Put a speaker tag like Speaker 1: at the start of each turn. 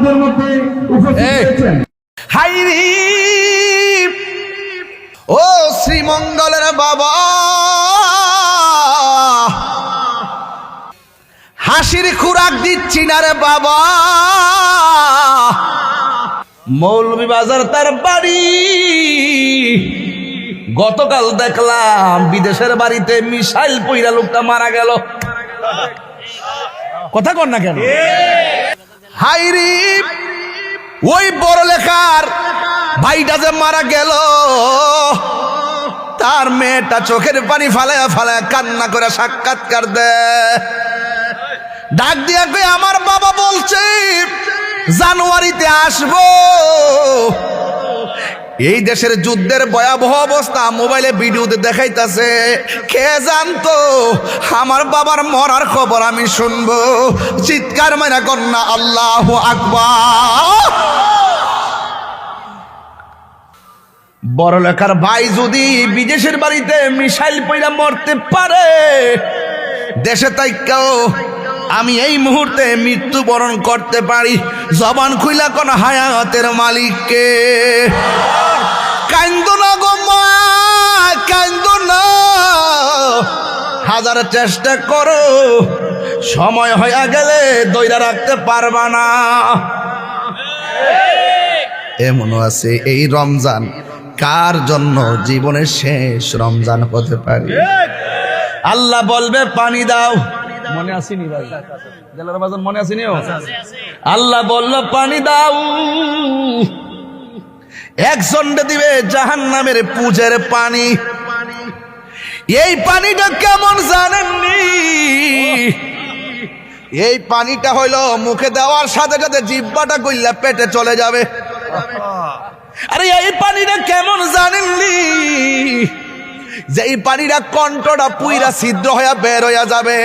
Speaker 1: আমাদের মধ্যে উপস্থিত হয়েছেন।
Speaker 2: হাইরি ও শ্রীমঙ্গলের বাবা, হাসির খুরাক দিচ্ছি না রে বাবা। মৌলভীবাজার তার বাড়ি, গতকাল দেখলাম বিদেশের বাড়িতে মিসাইল পইরা লোকটা মারা গেল। কথা কর না কেন? হাইরি ওই বড় লেখার ভাইটা যে মারা গেল, তার মেয়েটা চোখের পানি ফালায়া ফালায়া কান্না করে সাক্ষাৎকার দেয়, ডাক দিয়া কই আমার বাবা বলছে জানুয়ারিতে আসবো। এই দেশের যুদ্ধের ভয়াবহ অবস্থা মোবাইলে ভিডিওতে দেখাইতাছে। কে জানতো আমার বাবার মরার খবর আমি শুনবো? চিৎকার মাইরা কন্যা আল্লাহু আকবার। বড় লেখার ভাই যদি বিদেশের বাড়িতে মিসাইল পইরা মরতে পারে, দেশে তাইকাও আমি এই মুহূর্তে মৃত্যুবরণ করতে পারি। জবান খুইলা কোন হায়াতের মালিককে। কান্দো না গো মা, কান্দো না, হাজার চেষ্টা করো, সময় হয়ে গেলে দইরা রাখতে পারবা না। এমনও আছে এই রমজান কার জন্য জীবনের শেষ রমজান হতে পারে। আল্লাহ বলবে পানি দাও, মনে আসেনি ভাই? জেলার বাজার মনে আসেনি? আল্লাহ বলল পানি দাও, একজনকে দিবে জাহান্নামের পুজের পানি। এই পানিটা কেমন জানেননি? এই পানিটা হইল মুখে দেওয়ার সাথে সাথে জিহ্বাটা গইলা পেটে চলে যাবে। আরে এই পানিটা কেমন জানেননি? যে এই পানিটা কণ্ঠটা পুইরা ছিদ্র হইয়া বের হইয়া যাবে।